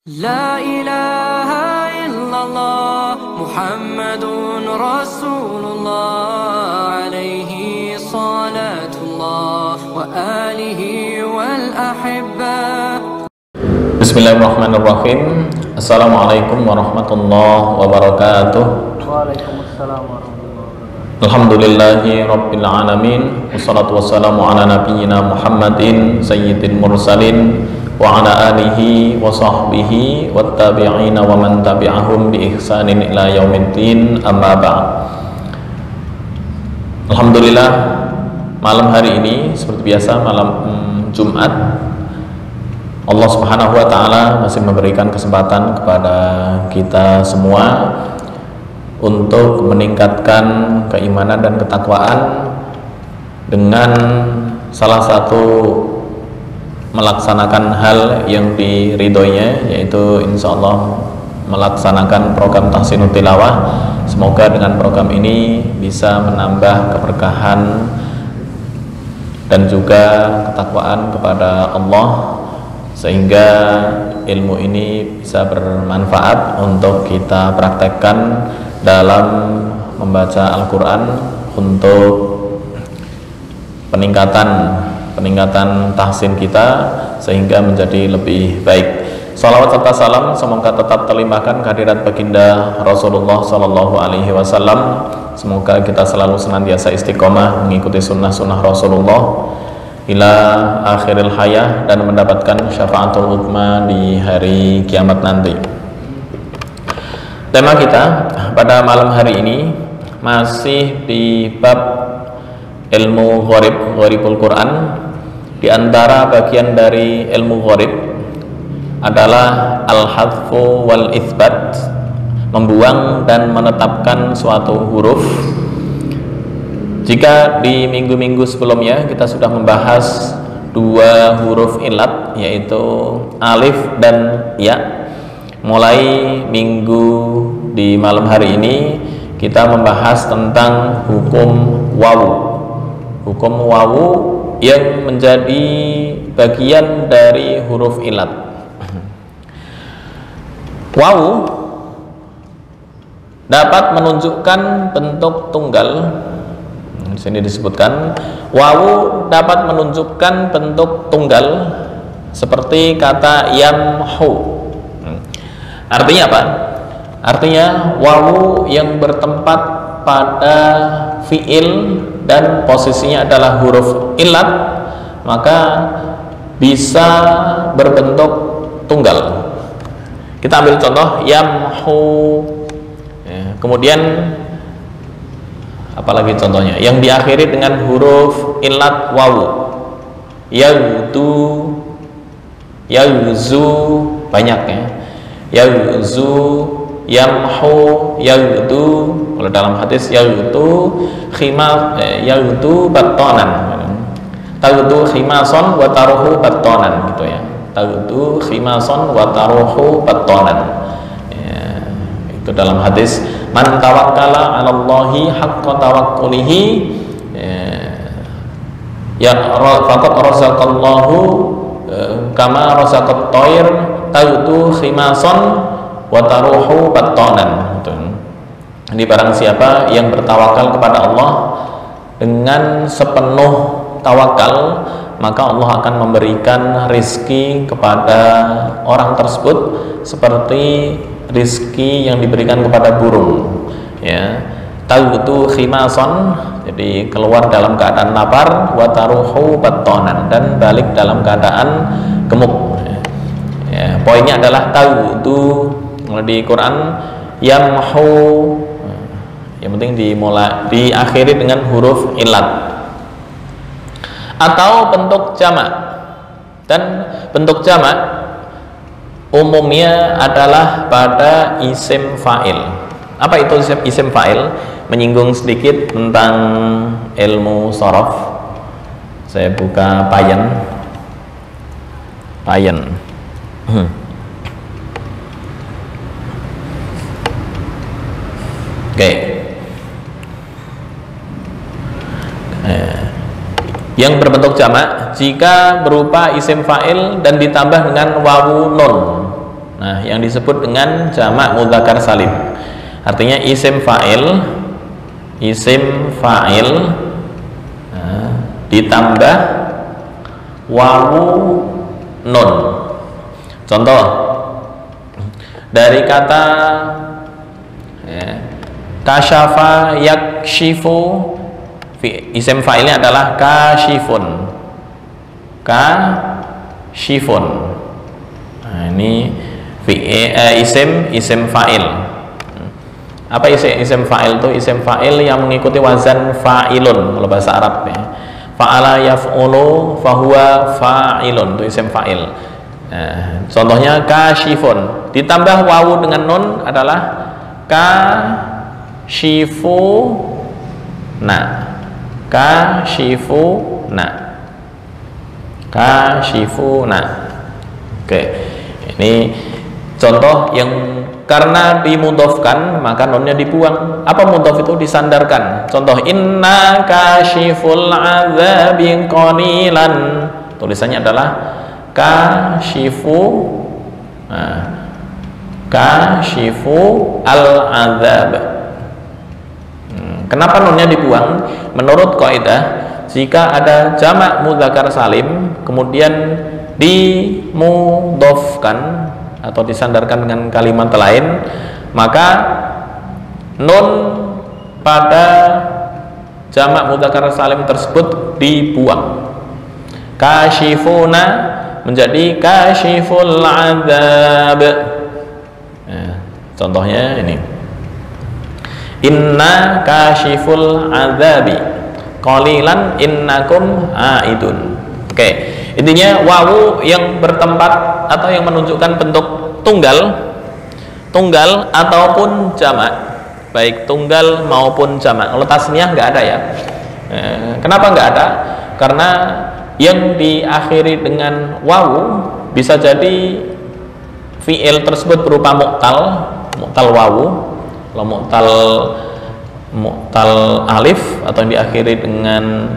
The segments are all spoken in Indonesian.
La ilaha illallah Muhammadun Rasulullah alaihi salatullah wa alihi wal ahibba. Bismillahirrahmanirrahim. Assalamualaikum warahmatullahi wabarakatuh. Waalaikumsalam warahmatullahi wabarakatuh. Alhamdulillahi rabbil alamin. Wassalatu wassalamu ala nabiyyina Muhammadin sayyidil mursalin wa ala alihi wa sahbihi wattabi'ina wa man tabi'ahum bi ihsanin ila yaumiddin, amma ba'd. Alhamdulillah, malam hari ini seperti biasa malam Jumat, Allah Subhanahu wa taala masih memberikan kesempatan kepada kita semua untuk meningkatkan keimanan dan ketakwaan dengan salah satu melaksanakan hal yang diridhoinya, yaitu insya Allah melaksanakan program Tahsinut Tilawah. Semoga dengan program ini bisa menambah keberkahan dan juga ketakwaan kepada Allah, sehingga ilmu ini bisa bermanfaat untuk kita praktekkan dalam membaca Al-Quran untuk peningkatan tahsin kita sehingga menjadi lebih baik. Salawat serta salam semoga tetap terlimpahkan kehadirat baginda Rasulullah Sallallahu Alaihi Wasallam. Semoga kita selalu senantiasa istiqomah mengikuti sunnah-sunnah Rasulullah ila akhiril hayah dan mendapatkan syafaatul uzma di hari kiamat nanti. Tema kita pada malam hari ini masih di bab ilmu gharibul Quran. Di antara bagian dari ilmu gharib adalah al-hadfu wal itsbat, membuang dan menetapkan suatu huruf. Jika di minggu-minggu sebelumnya kita sudah membahas dua huruf ilat, yaitu alif dan ya, mulai minggu di malam hari ini kita membahas tentang hukum wawu. Hukum wawu yang menjadi bagian dari huruf ilat. Wawu dapat menunjukkan bentuk tunggal. Di sini disebutkan wawu dapat menunjukkan bentuk tunggal seperti kata yamhu. Artinya apa? Artinya wawu yang bertempat pada fiil dan posisinya adalah huruf ilat, maka bisa berbentuk tunggal. Kita ambil contoh yamhu, ya, kemudian apalagi contohnya yang diakhiri dengan huruf ilat wawu, yaudu, yauzu, banyak ya, yauzu, yamhu, yaudu. Kalau dalam hadis yaudu yaudu battanan, taudu khimason wa taruhu battanan, gitu ya. Taudu khimason wa taruhu battanan, ya, itu dalam hadis man tawakkala 'alallahi haqqa tawakkulihi ya faqad razaqallahu kama razaqat thair taudu khimason wa taruhu battanan. Ini barang siapa yang bertawakal kepada Allah dengan sepenuh tawakal, maka Allah akan memberikan rizki kepada orang tersebut seperti rizki yang diberikan kepada burung, ya. Tautu khimason, jadi keluar dalam keadaan lapar, wa taruhu battanan, dan balik dalam keadaan gemuk, ya. Poinnya adalah tautu di Quran yamhu, yang penting diakhiri dengan huruf ilat atau bentuk jamak. Dan bentuk jamak umumnya adalah pada isim fa'il. Apa itu isim fa'il? Menyinggung sedikit tentang ilmu shorof. Saya buka payen. Oke. Yang berbentuk jamak jika berupa isim fa'il dan ditambah dengan wawu nun. Nah, yang disebut dengan jamak mudzakkar salim. Artinya isim fa'il ditambah wawu nun. Contoh dari kata kasyafa yakshifu, isim fa'ilnya adalah kashifun. Nah, ini isim fa'il. Apa isim fa'il itu? Isim fa'il yang mengikuti wazan fa'ilun kalau bahasa Arab ya. Fa'ala yaf'ulu fahuwa fa'ilun, itu isim fa'il. Nah, contohnya kashifun ditambah wawu dengan nun adalah kashifuna. Oke, ini contoh yang karena dimudhofkan maka nunnya dibuang. Apa mudhof itu? Disandarkan. Contoh inna kashiful adzabi qalilan, tulisannya adalah kashifu al adzab. Kenapa nunnya dibuang? Menurut kaidah, jika ada jamak mudzakkar salim kemudian dimudhofkan atau disandarkan dengan kalimat lain, maka nun pada jamak mudzakkar salim tersebut dibuang. Kashifuna menjadi kashiful adzab. Nah, contohnya ini. Inna kashiful adzabi qalilan innakum aidun. Oke, intinya wawu yang bertempat atau yang menunjukkan bentuk tunggal ataupun jamak, baik tunggal maupun jamak. Kalau tasniyah nggak ada ya. Kenapa nggak ada? Karena yang diakhiri dengan wawu bisa jadi fi'il tersebut berupa mu'tal wawu. Kalau mu'tal alif atau yang diakhiri dengan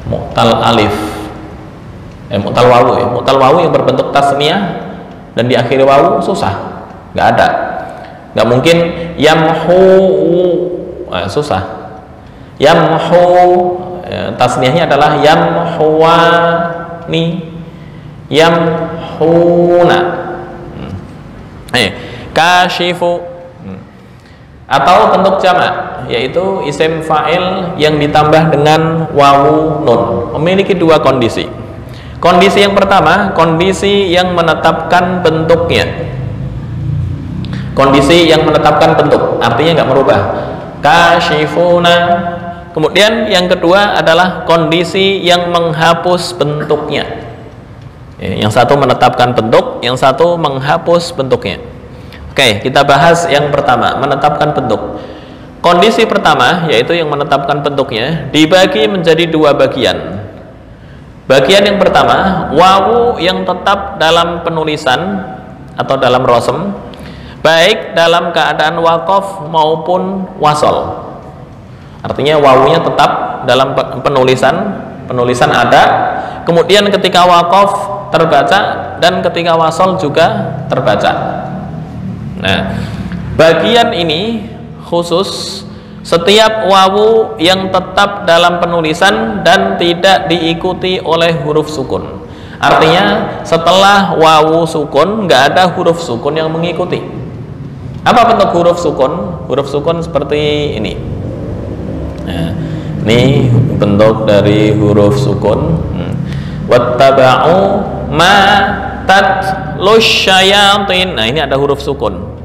mu'tal alif, mu'tal wawu ya. Mu'tal wawu yang berbentuk tasniyah dan diakhiri wawu susah, nggak ada, nggak mungkin yamhu, susah. Yamhu tasniyahnya adalah yamhuwani, yamhuna. Kashifu. Atau bentuk jamak, yaitu isim fa'il yang ditambah dengan wawu nun, memiliki dua kondisi. Kondisi yang pertama, kondisi yang menetapkan bentuknya. Kondisi yang menetapkan bentuk, artinya nggak merubah. Kashifuna. Kemudian yang kedua adalah kondisi yang menghapus bentuknya. Yang satu menetapkan bentuk, yang satu menghapus bentuknya. Oke, kita bahas yang pertama, menetapkan bentuk. Kondisi pertama, yaitu yang menetapkan bentuknya, dibagi menjadi dua bagian. Bagian yang pertama, wawu yang tetap dalam penulisan atau dalam rosem, baik dalam keadaan waqaf maupun wasol. Artinya wawunya tetap dalam penulisan ada, kemudian ketika waqaf terbaca dan ketika wasol juga terbaca. Nah, bagian ini khusus setiap wawu yang tetap dalam penulisan dan tidak diikuti oleh huruf sukun. Artinya setelah wawu sukun nggak ada huruf sukun yang mengikuti. Apa bentuk huruf sukun? Huruf sukun seperti ini. Nah, ini bentuk dari huruf sukun. Wattaba'u ma tatlus syayatin. Nah, ini ada huruf sukun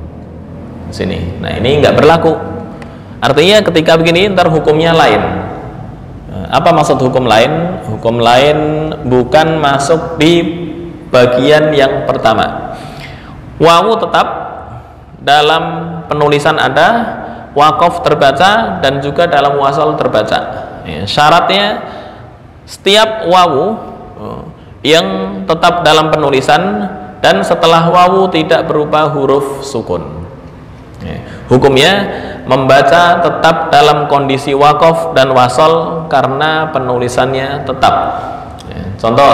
sini. Nah, ini nggak berlaku. Artinya ketika begini ntar hukumnya lain. Apa maksud hukum lain? Hukum lain bukan masuk di bagian yang pertama. Wawu tetap dalam penulisan ada, waqaf terbaca dan juga dalam wasal terbaca. Syaratnya setiap wawu yang tetap dalam penulisan dan setelah wawu tidak berupa huruf sukun. Hukumnya membaca tetap dalam kondisi waqaf dan wasal karena penulisannya tetap. Contoh,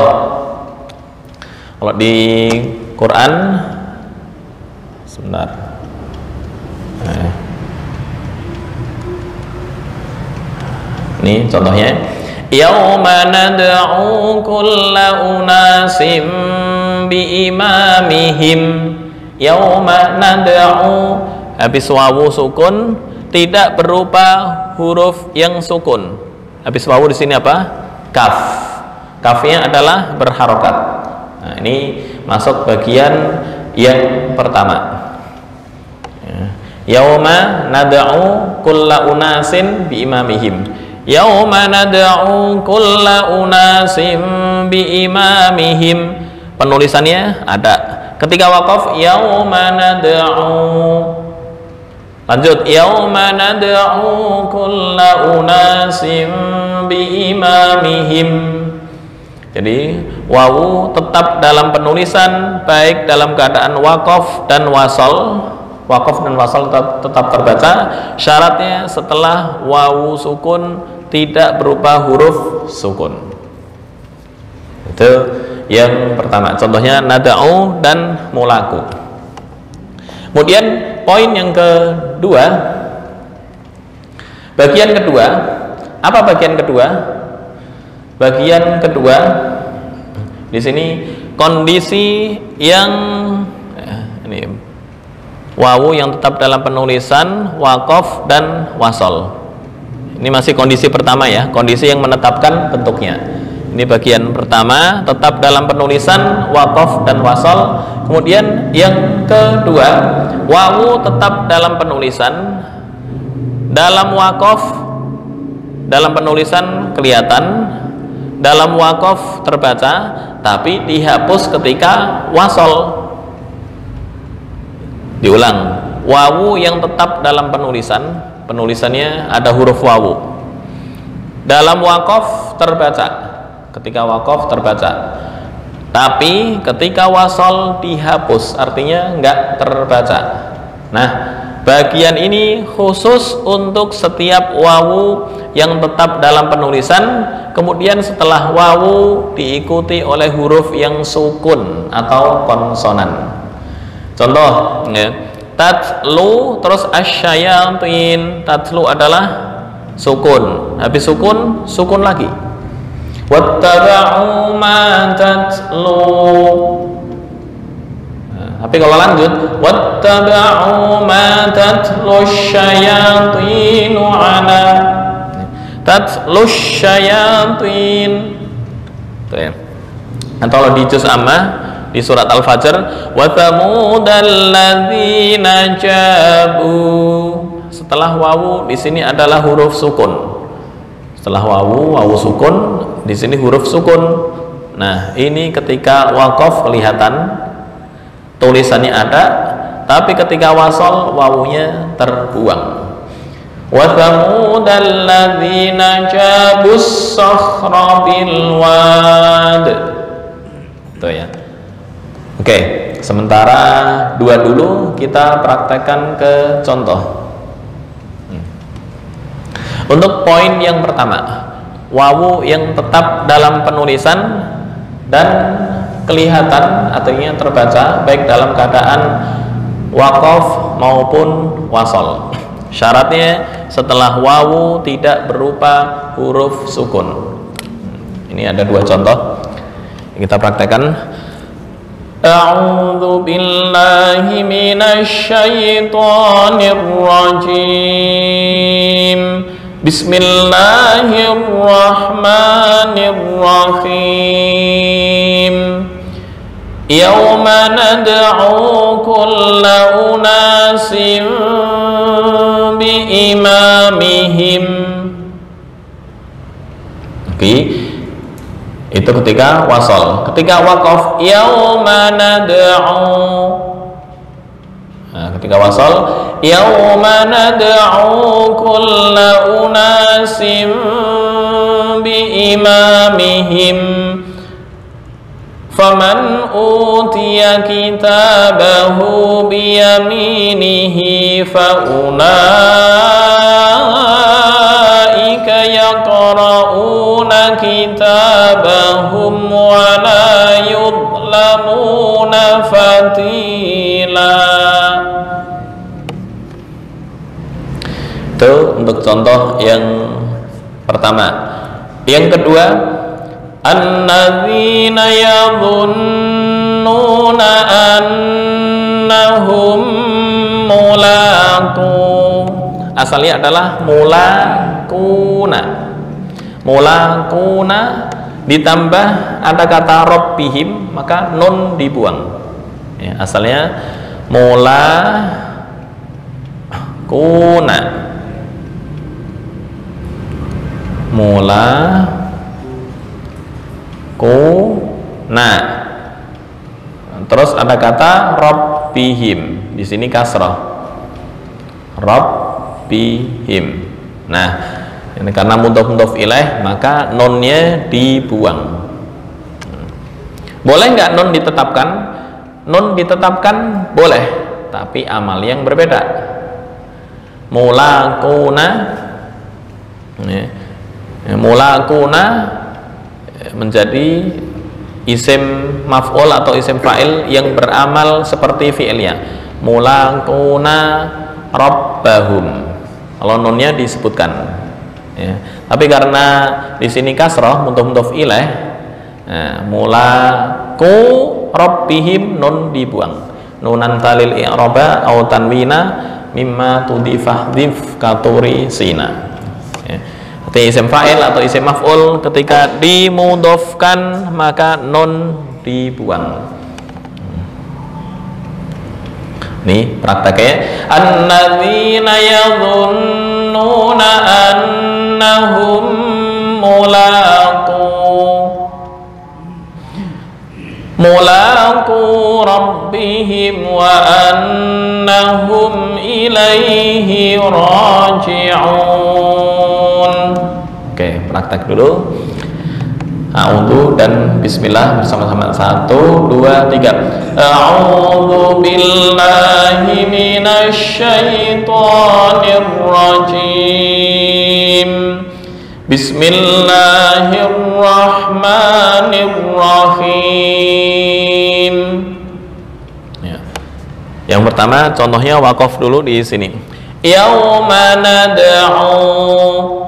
kalau di Quran Sebentar. Ini contohnya. Yauma nad'u kulla unasim bi imamihim. Yauma nad'u, habis wawu sukun tidak berupa huruf yang sukun. Habis wawu di sini apa? Kaf. Kafnya adalah berharokat. Nah, ini masuk bagian yang pertama. Yauma nad'u kulla unasin bi imamihim. Yauma nad'u kulla unasim bi imamihim. Penulisannya ada. Ketika waqaf yauma nad'u. Lanjut, yauma nad'u kulla unasim bi imamihim. Jadi wawu tetap dalam penulisan baik dalam keadaan waqaf dan wasal. Waqaf dan wasal tetap terbaca. Syaratnya setelah wawu sukun tidak berupa huruf sukun. Itu yang pertama. Contohnya nad'u dan mulaku. Kemudian poin yang kedua, bagian kedua. Apa bagian kedua? Bagian kedua di sini kondisi yang ini wawu yang tetap dalam penulisan waqaf dan wasal. Ini masih kondisi pertama ya, kondisi yang menetapkan bentuknya. Ini bagian pertama, tetap dalam penulisan waqaf dan wasal. Kemudian yang kedua, wawu tetap dalam penulisan, dalam waqaf dalam penulisan kelihatan, dalam waqaf terbaca, tapi dihapus ketika wasal. Diulang, wawu yang tetap dalam penulisan, penulisannya ada huruf wawu. Dalam waqaf terbaca, ketika waqaf terbaca. Tapi ketika wasal dihapus, artinya enggak terbaca. Nah, bagian ini khusus untuk setiap wawu yang tetap dalam penulisan, kemudian setelah wawu diikuti oleh huruf yang sukun atau konsonan. Contoh, ya. Tatlu terus asyayatin. Tatlu adalah sukun. Habis sukun, sukun lagi. Wattaba'u ma tatlu. Nah, tapi kalau lanjut, wattaba'u ma tatlu syayatinu ala. Tatlu syayatin. Tuh ya. Nah, kalau di juz amma di surat Al-Fajr, wa thamudal ladzina jabu. Setelah wawu di sini adalah huruf sukun. Setelah wawu sukun, di sini huruf sukun. Nah, ini ketika waqaf kelihatan tulisannya ada, tapi ketika wasal wawunya terbuang. Wa thamudal ladzina jabus sakhra bil wad. Itu ya. Oke, sementara dua dulu, kita praktekkan ke contoh. Untuk poin yang pertama, wawu yang tetap dalam penulisan dan kelihatan artinya terbaca baik dalam keadaan waqaf maupun wasal. Syaratnya setelah wawu tidak berupa huruf sukun. Ini ada dua contoh yang kita praktekkan. A'udzu billahi minasy syaithanir rajim. Bismillahirrahmanirrahim. Yauma nad'u kulla unasin bi imamihim. Oke. Itu ketika wasal. Ketika waqaf yauma nad'u. Nah, ketika wasal yauma nad'u kulla unasim bi imamihim. Faman utiya kitabahu bi yaminihi fa ulaika yaqra'una kitabahum wa la yudlamuna fatila. untuk contoh yang pertama. Yang kedua, annadzina yadhunnuna annahum mulaqu. Asalnya adalah mulaquna ditambah ada kata rabbihim, maka nun dibuang. Ya, asalnya mulaquna. Terus ada kata rabbihim, di sini kasrah, rabbihim. Nah, ini karena mudhof ilaih maka nunnya dibuang. Boleh nggak nun ditetapkan? Nun ditetapkan boleh, tapi amal yang berbeda. Mulaquna menjadi isim maf'ul atau isim fa'il yang beramal seperti fi'ilnya. Mulaquna rabbahum, kalau nunnya disebutkan. Ya. Tapi karena di sini kasrah mudhof ilaih, mulaqu rabbihim, nun dibuang. Nunan talil i'raba au tanwina mimma tudifah katuri sina. Ya. Isim fa'il atau isim maf'ul ketika dimudhofkan maka nun dibuang. Nih prakteknya, annadzina yadhunnuna annahum mulaqu rabbihim wa annahum ilaihi raji'un. Oke, praktek dulu. A'udzu dan bismillah bersama-sama. 1, 2, 3. A'udzu billahi minasy syaithanir rajim. Bismillahirrahmanirrahim. Ya. Yang pertama contohnya waqaf dulu di sini. Yauma nad'u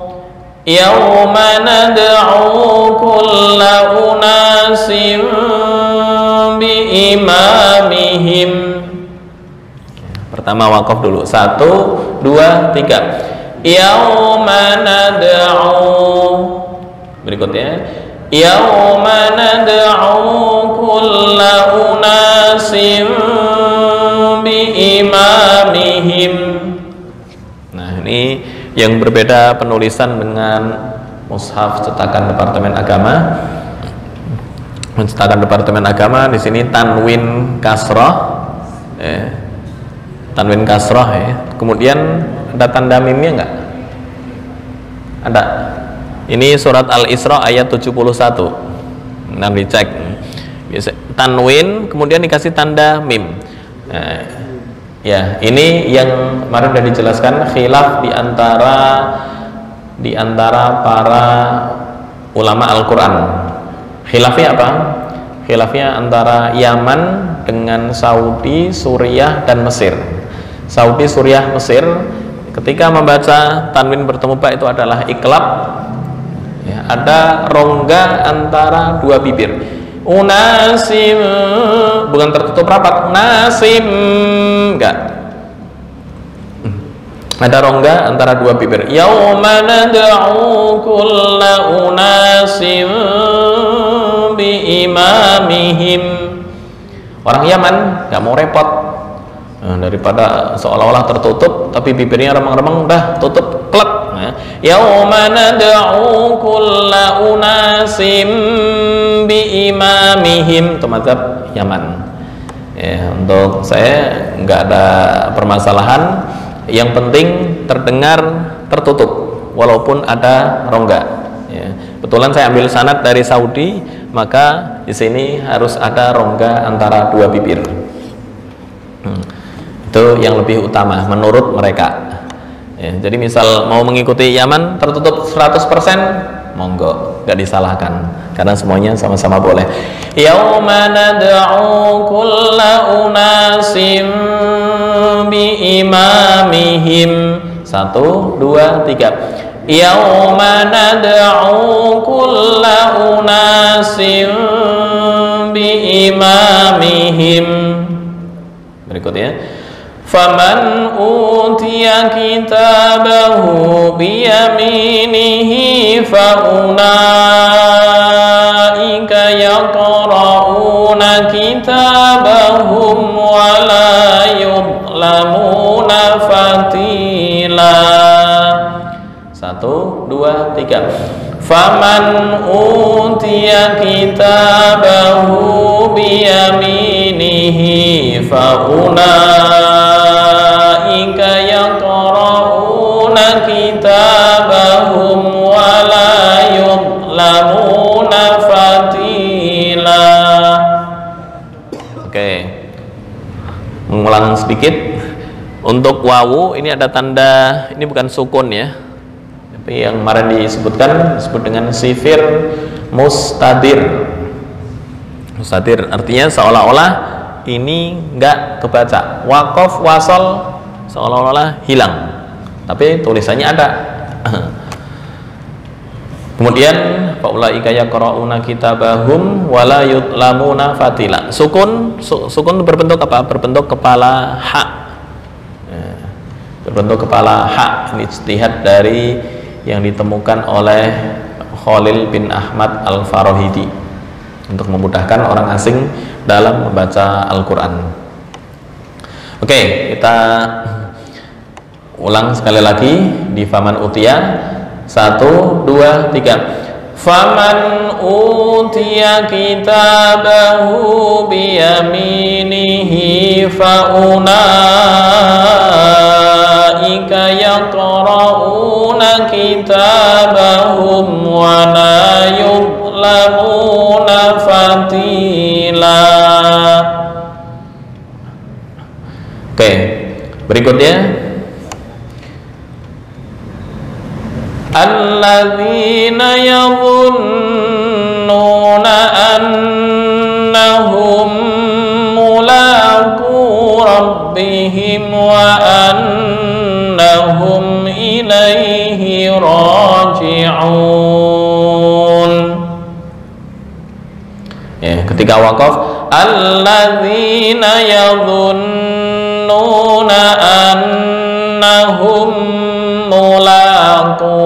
kulla unasin biimamihim. Pertama waqaf dulu. 1, 2, 3. Yauma nad'u. Berikutnya yauma nad'u kulla unasin biimamihim. Nah, ini yang berbeda penulisan dengan mushaf cetakan Departemen Agama. Cetakan Departemen Agama di sini tanwin kasrah, tanwin kasrah ya. Kemudian ada tanda mimnya enggak? Ada. Ini surat Al-Isra ayat 71. Nanti cek. Biasa tanwin kemudian dikasih tanda mim. Ya, ini yang kemarin sudah dijelaskan khilaf di antara para ulama Al-Qur'an. Khilafnya apa? Khilafnya antara Yaman dengan Saudi, Suriah dan Mesir. Saudi, Suriah, Mesir ketika membaca tanwin bertemu ba itu adalah iklab. Ya, ada rongga antara dua bibir. Unasim, bukan tertutup rapat. Nasim, enggak. Ada rongga antara dua bibir. Yauma nad'u kulla unasim biimamihim. Orang Yaman enggak mau repot. Daripada seolah-olah tertutup tapi bibirnya remang-remang, dah tutup klep. Yauma nad'u kulla unasim biimamihim, itu mazhab Yaman. Ya, untuk saya nggak ada permasalahan, yang penting terdengar tertutup walaupun ada rongga. Ya, kebetulan saya ambil sanad dari Saudi, maka di sini harus ada rongga antara dua bibir. Itu yang lebih utama menurut mereka. Ya, jadi misal mau mengikuti Yaman tertutup 100%, monggo, nggak disalahkan karena semuanya sama-sama boleh. Yauma nad'u kulla unasim biimamihim. 1, 2, 3. Yauma nad'u kulla unasin biimamihim. Berikutnya, faman utiya kitabahu biyaminihi faulaika yaqra'una kitabahum wa la yudlamuna fatila. 1, 2, 3. Faman utiya kitabahu biyaminihi faulaika yaqra'una kitabahum wa la yudlamuna fatila. Oke, mengulang sedikit. Untuk wawu ini ada tanda, ini bukan sukun ya, tapi yang kemarin disebutkan disebut dengan sifir mustadir. Mustadir artinya seolah-olah ini enggak kebaca. Waqaf, wasal seolah-olah hilang, tapi tulisannya ada. Kemudian faulaika yaqra'una kitabahum wala yudlamuna fatila. Sukun berbentuk apa? Berbentuk kepala ha. Berbentuk kepala ha. Ini ijtihad dari yang ditemukan oleh Khalil bin Ahmad Al-Farahidi untuk memudahkan orang asing dalam membaca Al-Quran. Oke, kita ulang sekali lagi di faman utiya. 1, 2, 3. Faman utiya kitabahu biyaminihi faulaika yaqra'una kitabahum wa la yudlamuna fatila. Oke, berikutnya alladzina yadhunnuna annahum mulaqu rabbihim wa annahum ilaihi raji'un. Ya, ketika wakaf alladzina yadhunnuna annahum mulaqu.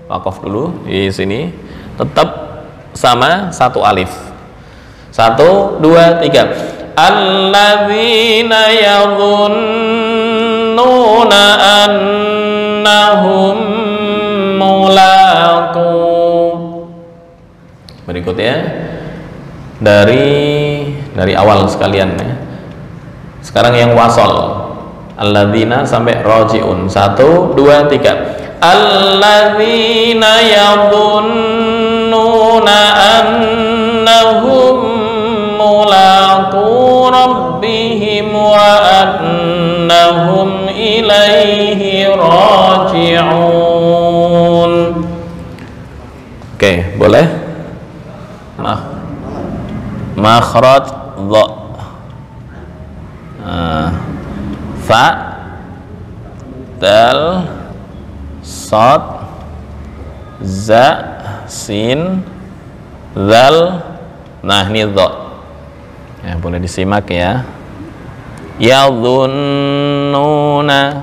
Wakaf dulu di sini, tetap sama satu alif. 1, 2, 3. Alladzina yadhunnuna annahum mulaqu. Berikutnya dari awal sekalian ya. Sekarang yang wasol. Alladzina sampai raji'un. 1, 2, 3. Alladzina yadhunnuna annahum mulaqu rabbihim wa annahum ilaihi raji'un. Oke, boleh? Makhraj dha. Fa, dal, sad, za, sin, zal. Nah, ini dha. Ya, boleh disimak ya. Yadhunnuna.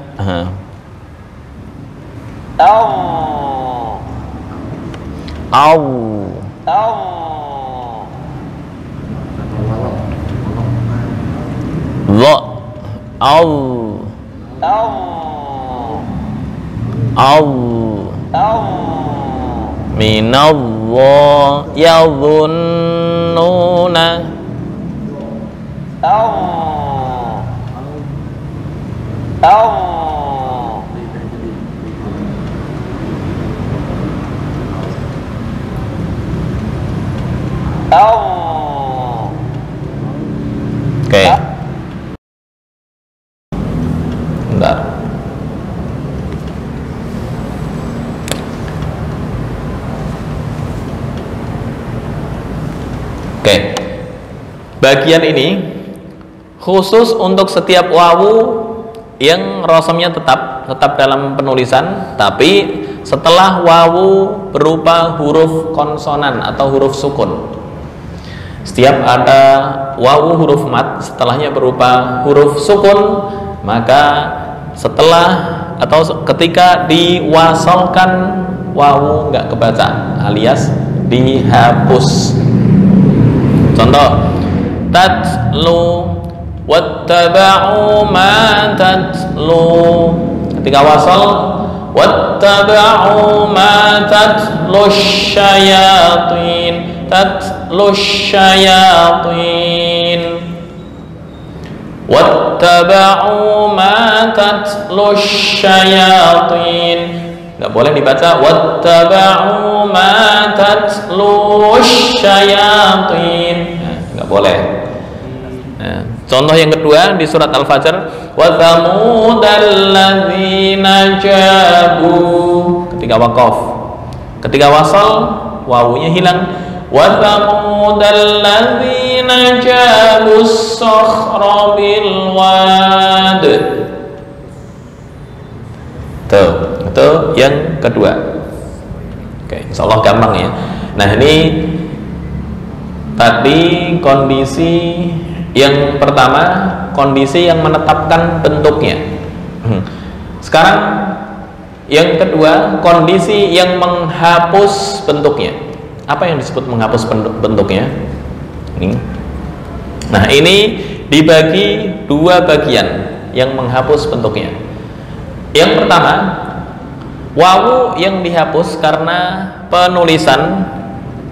Minallah yadhunnuna Oke. Bentar. Oke. Bagian ini khusus untuk setiap wawu yang rosamnya tetap tetap dalam penulisan, tapi setelah wawu berupa huruf konsonan atau huruf sukun. Setiap ada wawu huruf mat, setelahnya berupa huruf sukun, maka setelah atau ketika diwasolkan wawu nggak kebaca, alias dihapus. Contoh, tatlu wattaba'u ma tatlu. Ketika wasal, wattaba'u ma tatlu syayatin, tatlu syayatin, wattaba'u ma tatlu syayatin. Nggak boleh dibaca wattaba'u ma tatlu syayatin, nggak boleh. Contoh yang kedua di surat Al-Fajr, wa thamudal ladzina jabu. Ketika waqaf, ketika wasal wawunya hilang. Wa thamudal ladzina jabus sakhra bil wad. Itu yang kedua. Oke, insyaallah gampang ya. Nah, ini tadi kondisi yang pertama, kondisi yang menetapkan bentuknya. Sekarang yang kedua, kondisi yang menghapus bentuknya. Apa yang disebut menghapus bentuknya? Nah, ini dibagi dua bagian yang menghapus bentuknya. Yang pertama, wawu yang dihapus karena penulisan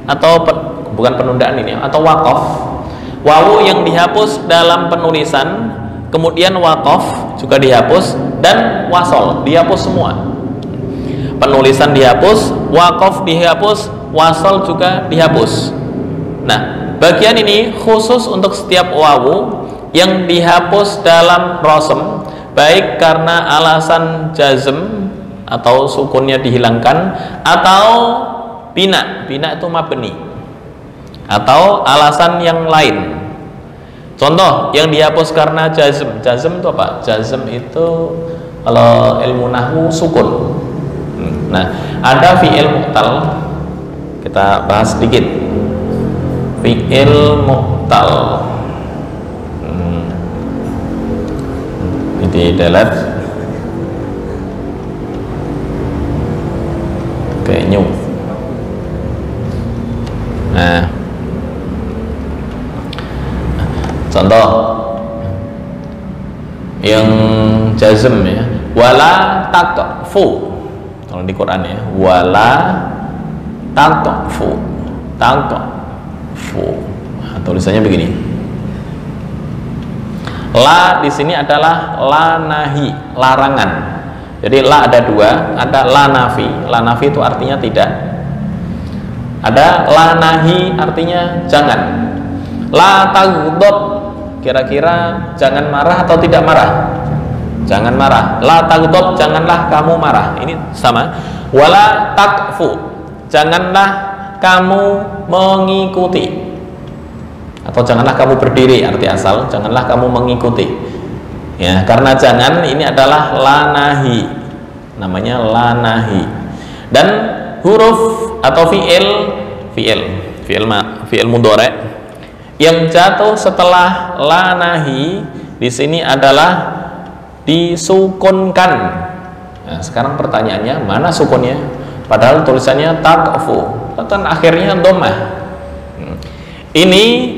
atau bukan penundaan ini, atau waqaf. Wawu yang dihapus dalam penulisan, kemudian waqaf juga dihapus, dan wasol dihapus semua. Penulisan dihapus, waqaf dihapus, wasol juga dihapus. Nah, bagian ini khusus untuk setiap wawu yang dihapus dalam rosem, baik karena alasan jazm atau sukunnya dihilangkan, atau bina itu mabni, atau alasan yang lain. Contoh yang dihapus karena jazm itu apa? Jazm itu kalau ilmu nahwu sukun. Nah, ada fi'il mu'tal, kita bahas sedikit. Fi'il mu'tal di delete. Oke, new. Nah, contoh yang jazm ya, wala taqfu. Kalau di Quran ya, wala taqfu, taqfu. Nah, tulisannya begini. La di sini adalah la nahi, larangan. Jadi la ada dua, ada la nafi. La nafi itu artinya tidak. Ada la nahi artinya jangan. La taghdab, kira-kira jangan marah atau tidak marah? Jangan marah. La taghdab, janganlah kamu marah. Ini sama. Wala taqfu, janganlah kamu mengikuti. Atau janganlah kamu berdiri, arti asal janganlah kamu mengikuti. Ya, karena jangan ini adalah la nahi. Namanya la nahi. Dan huruf atau fi'il mudhari yang jatuh setelah la nahi di sini adalah disukunkan. Nah, sekarang pertanyaannya, mana sukunnya? Padahal tulisannya taqfu, kan akhirnya dhammah. Ini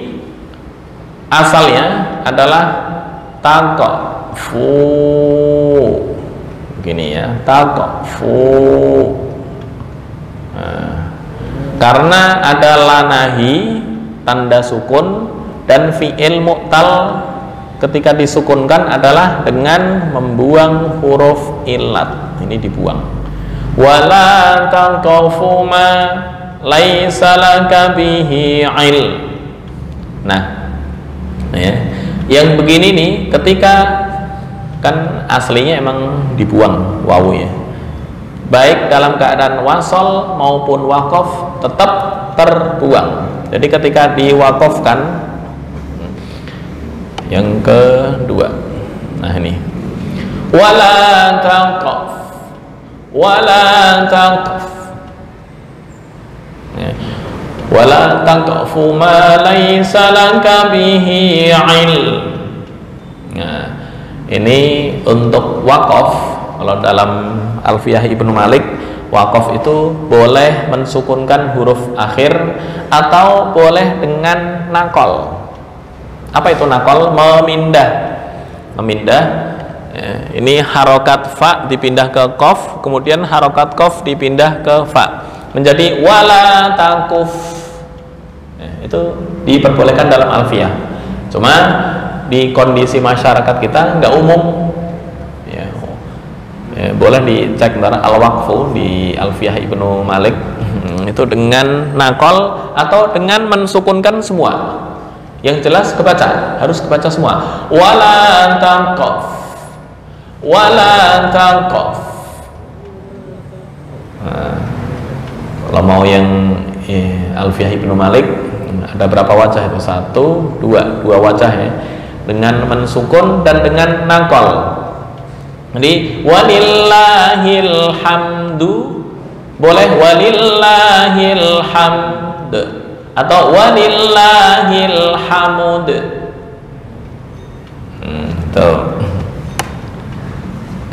asalnya adalah taqfu. Begini ya, taqfu. Nah, karena ada la nahi, tanda sukun, dan fi'il mu'tal ketika disukunkan adalah dengan membuang huruf illat. Ini dibuang. Wala taqfu ma laisa laka bihi ilm. Nah, ya, yang begini nih, ketika kan aslinya emang dibuang wawu ya, baik dalam keadaan wasol maupun waqaf tetap terbuang. Jadi ketika diwaqafkan, yang kedua, nah ini wala taqaf, wala taqaf, wala taqfu ma laysa laka bihi ilm. Nah, ini untuk waqaf. Kalau dalam Alfiyah Ibnu Malik, waqaf itu boleh mensukunkan huruf akhir atau boleh dengan nakol. Apa itu nakol? Memindah. Memindah. Ini harokat fa dipindah ke qaf, kemudian harokat qaf dipindah ke fa, menjadi wala taquf. Itu diperbolehkan dalam Alfiyah. Cuma di kondisi masyarakat kita nggak umum. Boleh dicek ntar al-waqfu di Alfiyah Ibnu Malik itu dengan nakol atau dengan mensukunkan semua. Yang jelas kebaca, harus kebaca semua. Wala taqaf, wala taqaf. Kalau mau yang Alfiyah Ibnu Malik ada berapa wajah itu? Dua wajah ya, dengan mensukun dan dengan nakol. Jadi walillahil hamdu boleh walillahil hamd atau walillahil hamud. Tuh.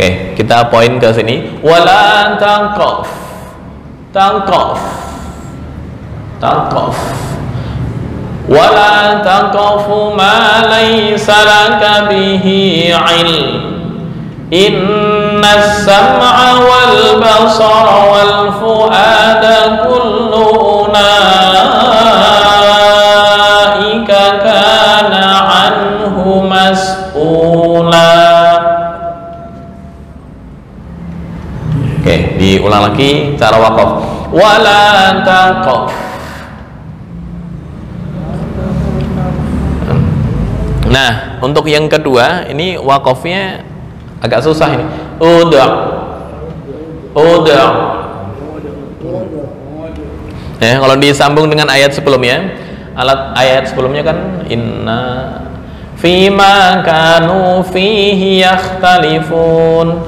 Oke, kita poin ke sini. Wala taqaf, taqaf, taqaf. Wala taqfu ma laysa laka bihi ilm. Innas sam'a wal basara wal fu'ada kullu ulaika kana anhu mas'ula. Oke, diulang lagi cara waqaf. Wala taqaf. Nah, untuk yang kedua ini waqafnya agak susah ini. Uda. Ya, kalau disambung dengan ayat sebelumnya, ayat sebelumnya kan inna fima kanu fihi yakhtalifun.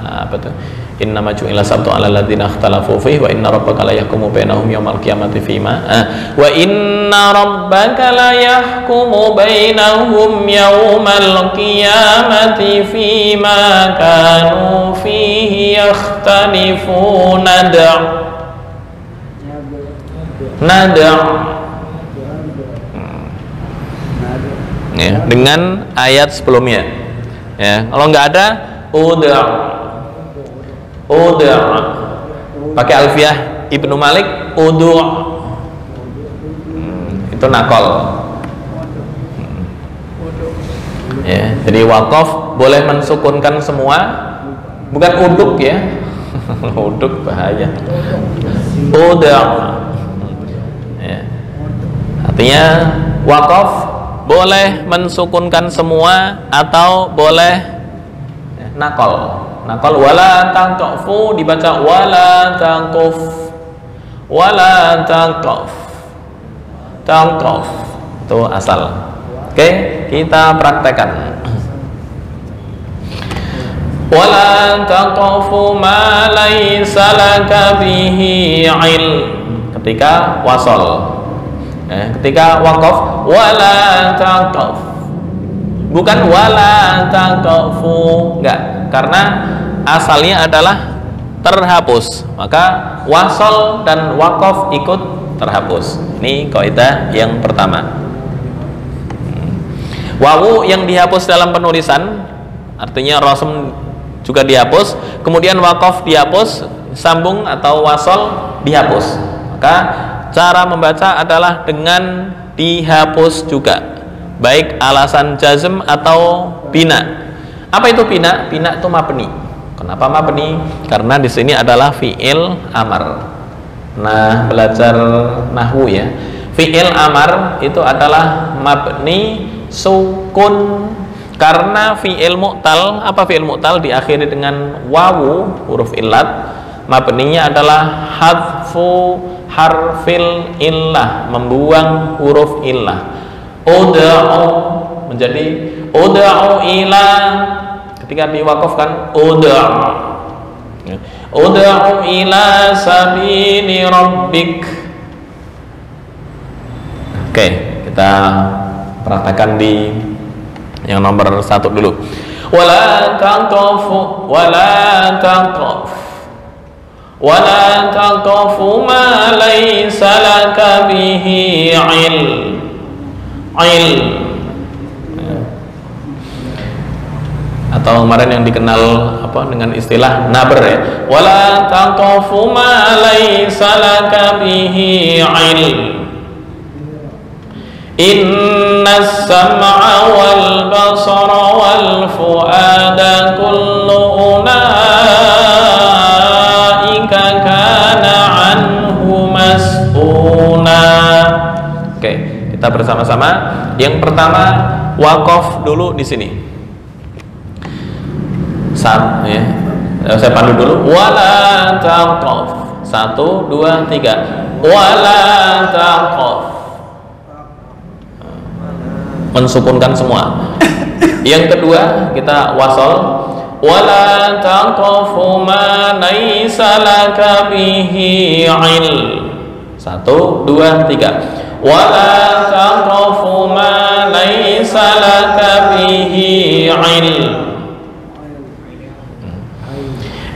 Apa tuh? Inna maju'ila sabtu ala ladzina ikhtalafu fihi wa inna rabbaka la yahkumu bainahum yaumal qiyamati fima wa inna rabbaka la yahkumu bainahum yaumal qiyamati fima kanu fihi yakhtalifun. Nada. Ya, dengan ayat sebelumnya. Ya, kalau nggak ada uda, pakai Alfiyah Ibnu Malik udu, itu nakol. Ya, jadi waqaf boleh mensukunkan semua, bukan uduk ya. Uduk bahaya. Uda. Ya. Artinya waqaf boleh mensukunkan semua atau boleh nakol. Nakal wala taqfu dibaca wala taquf, wala taqaf, taqaf itu asal. Oke, kita praktekkan. Wala taqfu ma laysa laka bihi ilm. Ketika wasol, ketika waqaf wala taqaf, bukan wala taqfu, enggak, karena asalnya adalah terhapus, maka wasol dan waqaf ikut terhapus. Ini kaidah yang pertama. Wawu yang dihapus dalam penulisan, artinya rasm juga dihapus, kemudian waqaf dihapus, sambung atau wasol dihapus, maka cara membaca adalah dengan dihapus juga, baik alasan jazm atau bina. Apa itu bina? Bina itu mabni. Kenapa mabni? Karena di sini adalah fi'il amar. Nah, belajar nahwu ya. Fi'il amar itu adalah mabni sukun. Karena fi'il mu'tal, apa fi'il mu'tal diakhiri dengan wawu huruf illat, mabninya adalah hadfu harfil illah, membuang huruf illah. Ud'u menjadi ud'u ila. ketika diwakafkan ud'u, ud'u ila sabili rabbik. Oke, kita praktekkan di yang nomor 1 dulu. Wala taqfu wala taqaf wala taqfu ma laysa laka bihi ilm. Atau kemarin yang dikenal apa dengan istilah naber ya, wala taqfu ma laysa laka bihi ilm. Innas sam'a wal basara wal fu'ada kullu ulaika kana anhu mas'ula. Oke, kita bersama-sama. Yang pertama wakaf dulu di sini. Ya. Saya pandu dulu. Wala taqaf. 1, 2, 3. Wala taqaf. Mensukunkan semua. Yang kedua kita wasol. Wala taqfu ma laysa laka bihi ilm. 1, 2, 3. Wala taqfu ma laysa laka bihi ilm.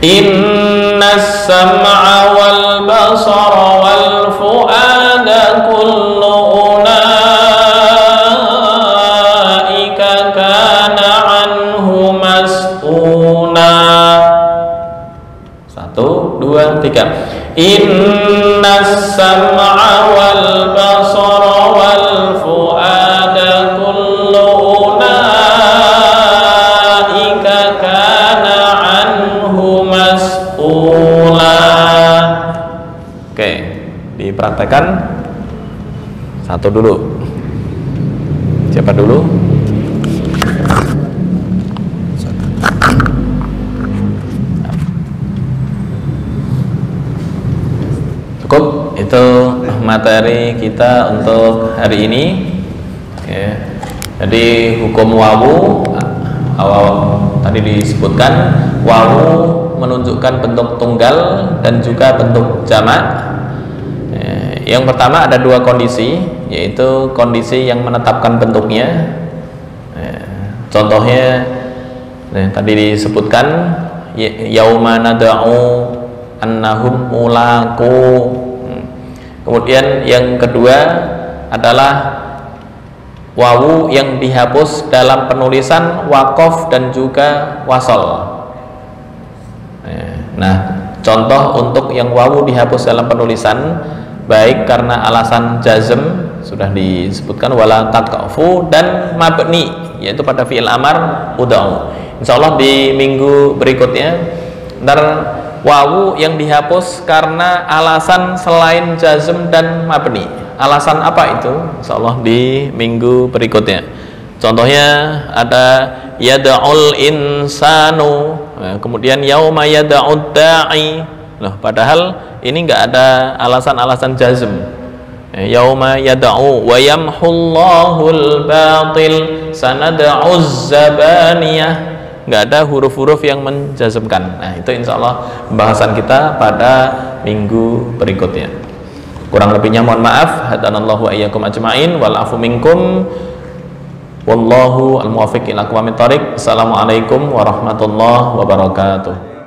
Innas sam'a wal basara wal fu'ada kullu ulaika kana anhu mas'ula. 1, 2, 3. Innas sam'a wal basara wal fu'ada kullu ulaika kana anhu mas'ula. Oke, dipraktekkan 1 dulu. Siapa dulu? Cukup, itu materi kita untuk hari ini. Oke. Jadi hukum wawu tadi disebutkan, wawu menunjukkan bentuk tunggal dan juga bentuk jamak. Yang pertama ada 2 kondisi, yaitu kondisi yang menetapkan bentuknya. Contohnya tadi disebutkan yauma nad'u annahum mulaku. Kemudian yang kedua adalah wawu yang dihapus dalam penulisan wakaf dan juga wasol. Nah, contoh untuk yang wawu dihapus dalam penulisan, baik karena alasan jazm sudah disebutkan wala taqfu, dan mabni yaitu pada fi'il amar ud'u. Insyaallah di minggu berikutnya ntar wawu yang dihapus karena alasan selain jazm dan mabni. Alasan apa itu? Insyaallah di minggu berikutnya. Contohnya ada yad'ul insanu, kemudian yauma yad'ud da'i. Loh, padahal ini enggak ada alasan-alasan jazm. Yauma yad'u wa yamhullahul batil sanad'uz zabaniyah. Enggak ada huruf-huruf yang menjazmkan. Nah, itu insyaallah pembahasan kita pada minggu berikutnya. Kurang lebihnya mohon maaf. Hadanallahu wa iyyakum ajma'in wal afu minkum. Wallahu al-muwaffiq ila aqwamit thoriq. Assalamualaikum warahmatullahi wabarakatuh.